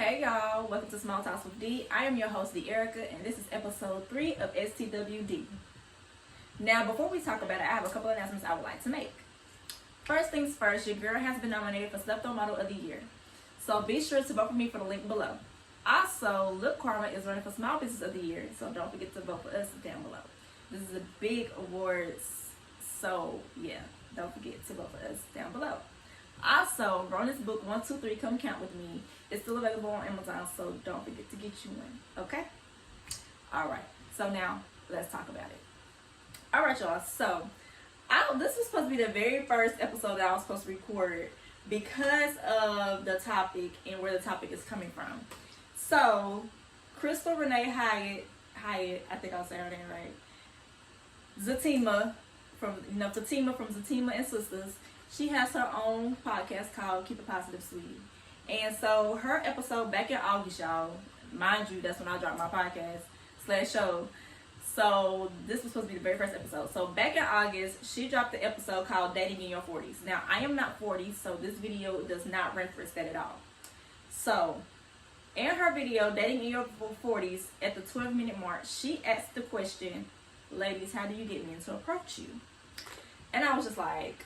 Hey y'all, welcome to Small Talks with D. I am your host, D. Erica, and this is episode 3 of STWD. Now, before we talk about it, I have a couple of announcements I would like to make. First things first, your girl has been nominated for Slept-On Model of the Year. So be sure to vote for me for the link below. Also, Look Karma is running for Small Business of the Year, so don't forget to vote for us down below. This is a big award, so yeah, don't forget to vote for us down below. Also, Rona's book 123 Come Count With Me is still available on Amazon, so don't forget to get you one, okay? Alright, so now let's talk about it. Alright, y'all, so this was supposed to be the very first episode that I was supposed to record because of the topic and where the topic is coming from. So, Crystal Renee Hyatt, I think I'll say her name right, Fatima from Fatima and Sisters. She has her own podcast called Keep It Positive, Sweetie. And so her episode back in August, y'all, mind you, that's when I dropped my podcast / show. So this was supposed to be the very first episode. So back in August, she dropped the episode called Dating in Your 40s. Now, I am not 40, so this video does not reference that at all. So, in her video, Dating in Your 40s, at the 12-minute mark, she asked the question, ladies, how do you get men to approach you? And I was just like,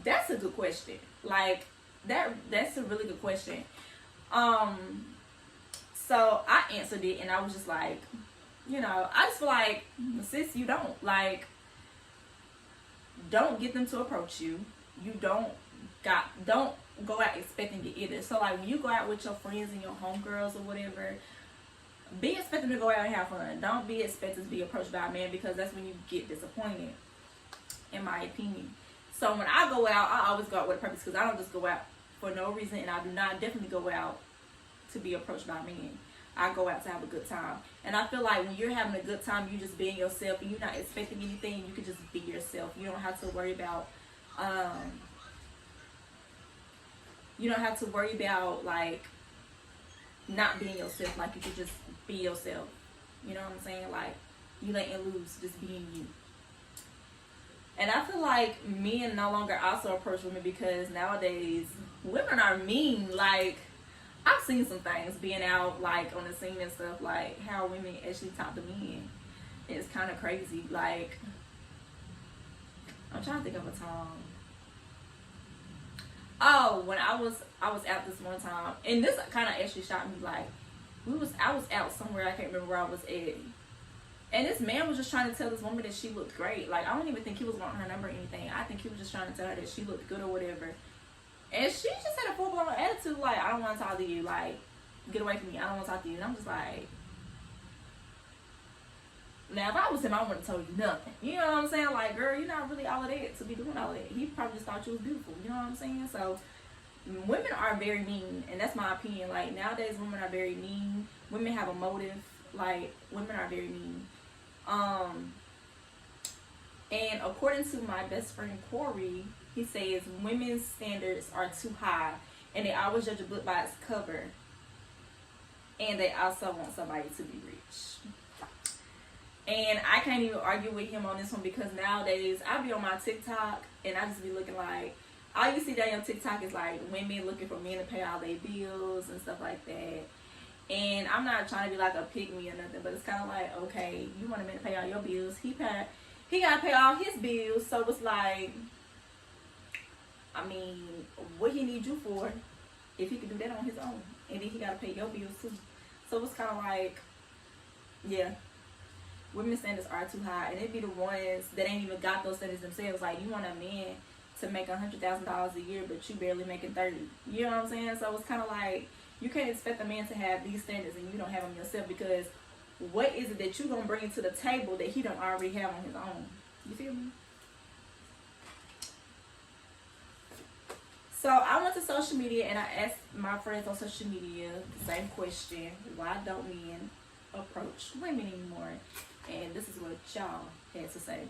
that's a good question. Like, that's a really good question. So I answered it and I was just like, you know, I just feel like, sis, you don't get them to approach you. You don't go out expecting it either. So like when you go out with your friends and your homegirls or whatever, be expecting to go out and have fun. Don't be expected to be approached by a man, because that's when you get disappointed, in my opinion. So when I go out, I always go out with a purpose, because I don't just go out for no reason, and I do not definitely go out to be approached by men. I go out to have a good time. And I feel like when you're having a good time, you just being yourself and you're not expecting anything, you can just be yourself. You don't have to worry about like not being yourself. Like, you could just be yourself. You know what I'm saying? Like, you letting loose, just being you. And I feel like men no longer also approach women, because nowadays women are mean. Like, I've seen some things being out, like, on the scene and stuff, like how women actually talk to men. It's kind of crazy. Like, I'm trying to think of a time. Oh, when I was out this one time, and this kind of actually shocked me. Like, I was out somewhere, I can't remember where I was at. And this man was just trying to tell this woman that she looked great. Like, I don't even think he was wanting her number or anything. I think he was just trying to tell her that she looked good or whatever. And she just had a full-blown attitude, like, I don't want to talk to you. Like, get away from me. I don't want to talk to you. And I'm just like, now, if I was him, I wouldn't have told you nothing. You know what I'm saying? Like, girl, you're not really all of that to be doing all that. He probably just thought you was beautiful. You know what I'm saying? So, women are very mean. And that's my opinion. Like, nowadays, women are very mean. Women have a motive. Like, women are very mean. And according to my best friend Corey, he says women's standards are too high, and they always judge a book by its cover, and they also want somebody to be rich. And I can't even argue with him on this one, because nowadays I be on my TikTok and I just be looking like, all you see there on TikTok is like women looking for men to pay all their bills and stuff like that. And I'm not trying to be like a pick-me or nothing, but it's kind of like, okay, you want a man to pay all your bills. He got to pay all his bills, so it's like, I mean, what he need you for if he could do that on his own? And then he got to pay your bills too. So it's kind of like, yeah, women's standards are too high. And it be the ones that ain't even got those standards themselves. Like, you want a man to make $100,000 a year, but you barely making 30. You know what I'm saying? So it's kind of like, you can't expect a man to have these standards and you don't have them yourself, because what is it that you're going to bring to the table that he don't already have on his own? You feel me? So I went to social media and I asked my friends on social media the same question: why don't men approach women anymore? And this is what y'all had to say.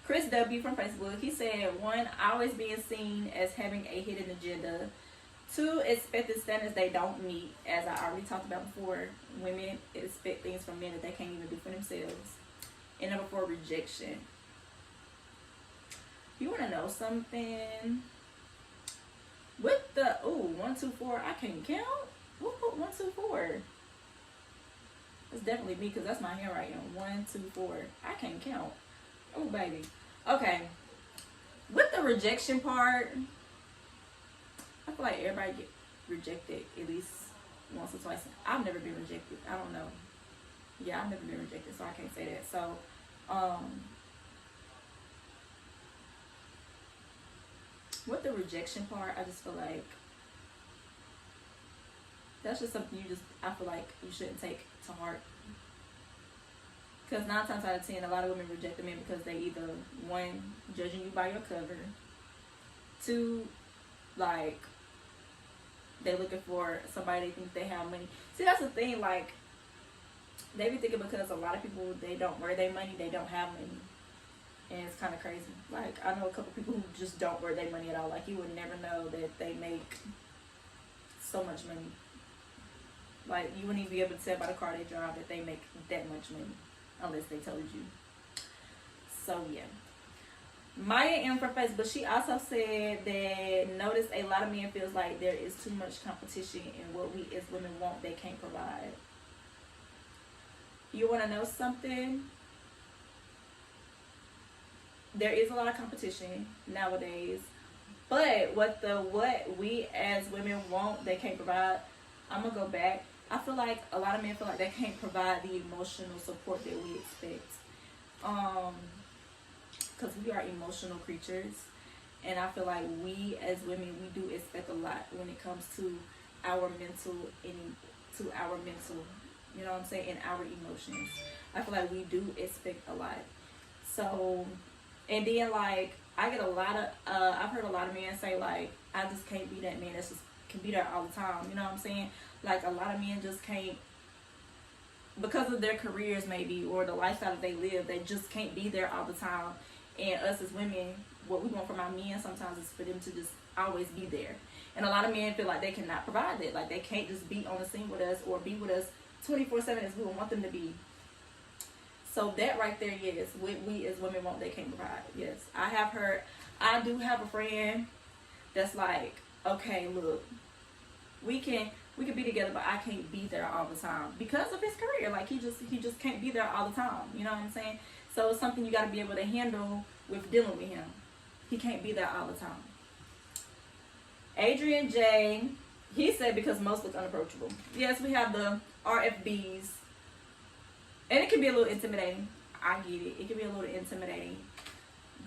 Chris W. from Facebook, he said, 1, always being seen as having a hidden agenda. 2, expected standards they don't meet. As I already talked about before, women expect things from men that they can't even do for themselves. And number 4, rejection. You want to know something? With the 1, 2, 4, I can't count. Who put 1, 2, 4? It's definitely me because that's my handwriting. 1, 2, 4. I can't count. Oh baby. Okay. With the rejection part, I feel like everybody get rejected at least once or twice. I've never been rejected. I don't know. Yeah, I've never been rejected, so I can't say that. So, with the rejection part, I just feel like that's just something I feel like you shouldn't take to heart. Because 9 times out of 10, a lot of women reject a man because they either, 1, judging you by your cover, 2, like, they're looking for somebody they think they have money. See, that's the thing, like, they be thinking because a lot of people, they don't wear their money, they don't have money. And it's kind of crazy. Like, I know a couple people who just don't wear their money at all. Like, you would never know that they make so much money. Like, you wouldn't even be able to tell by the car they drive that they make that much money. Unless they told you. So, yeah. Maya M for Facebook, she also said that notice a lot of men feels like there is too much competition in what we as women want they can't provide. You want to know something? There is a lot of competition nowadays, but what we as women want they can't provide. I'm gonna go back. I feel like a lot of men feel like they can't provide the emotional support that we expect. Because we are emotional creatures, and I feel like we as women, we do expect a lot when it comes to our mental you know what I'm saying, and our emotions. I feel like we do expect a lot. So, and then like I get a lot of I've heard a lot of men say like, I just can't be that man that's just can be there all the time. You know what I'm saying? Like a lot of men just can't, because of their careers maybe, or the lifestyle that they live, they just can't be there all the time. And us as women, what we want from our men sometimes is for them to just always be there. And a lot of men feel like they cannot provide that. Like they can't just be on the scene with us or be with us 24/7 as we would want them to be. So that right there, yes, what we as women want they can't provide. Yes, I do have a friend that's like, okay, look, we can be together, but I can't be there all the time because of his career. Like he just can't be there all the time. You know what I'm saying? So it's something you got to be able to handle with dealing with him. He can't be there all the time. Adrian J, he said because most look unapproachable. Yes, we have the RFBs, and it can be a little intimidating. I get it. It can be a little intimidating,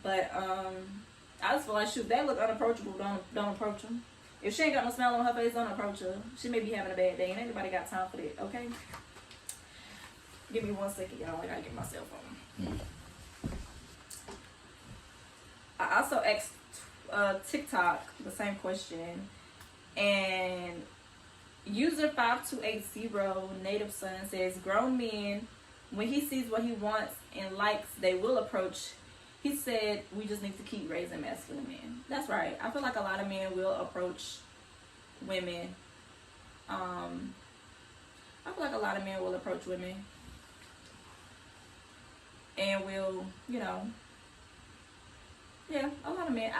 but I just feel like shoot, they look unapproachable. Don't approach them. If she ain't got no smile on her face, don't approach her. She may be having a bad day, and ain't nobody got time for that, okay? Give me 1 second, y'all. I gotta get my cell phone. I also asked TikTok the same question, and user 5280 Native Son says, grown men, when he sees what he wants and likes, they will approach. He said, we just need to keep raising masculine men. That's right. I feel like a lot of men will approach women. I feel like a lot of men will approach women. And will, you know, yeah, a lot of men.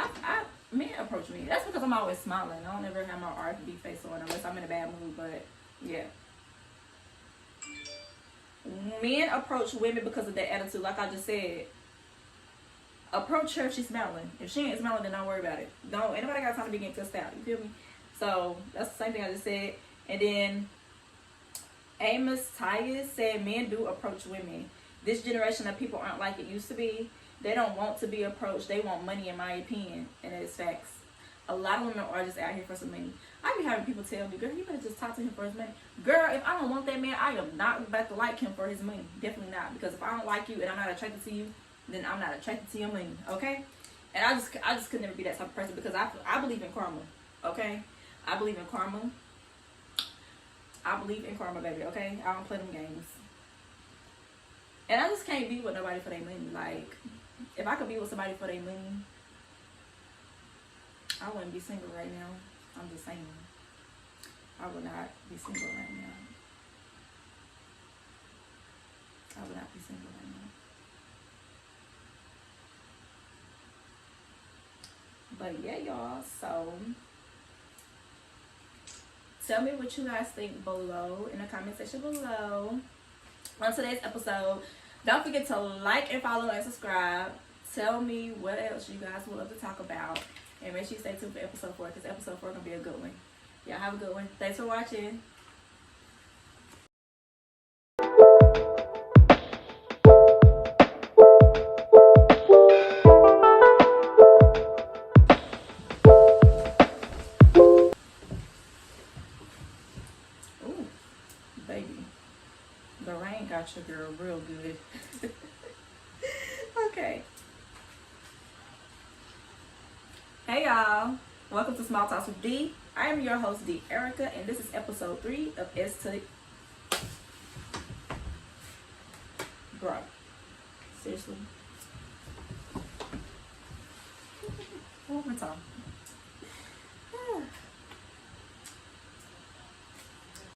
Men approach me. That's because I'm always smiling. I don't ever have my R&B face on unless I'm in a bad mood, but yeah. Men approach women because of their attitude, like I just said. Approach her if she's smiling. If she ain't smiling, then don't worry about it. Ain't nobody got time to be getting cussed out. You feel me? So that's the same thing I just said. And then Amzn.to said men do approach women. This generation of people aren't like it used to be. They don't want to be approached. They want money, in my opinion. And it's facts. A lot of women are just out here for some money. I be having people tell me, girl, you better just talk to him for his money. Girl, if I don't want that man, I am not about to like him for his money. Definitely not. Because if I don't like you and I'm not attracted to you, then I'm not attracted to your money, okay? And I just could never be that type of person because I believe in karma, okay? I believe in karma. I believe in karma, baby, okay? I don't play them games. And I just can't be with nobody for their money. Like, if I could be with somebody for their money, I wouldn't be single right now. I'm just saying. I would not be single right now. I would not be single right now. But yeah, y'all, so Tell me what you guys think below in the comment section below. On today's episode, don't forget to like and follow and subscribe. Tell me what else you guys would love to talk about. And make sure you stay tuned for episode 4, because episode 4 is going to be a good one. Y'all have a good one. Thanks for watching. Ooh, baby. The rain got your girl real good. Okay. Hey y'all. Welcome to Small Talks with D. I am your host, D. Erica, and this is episode 3 of S.to. Bro. Seriously. One more time.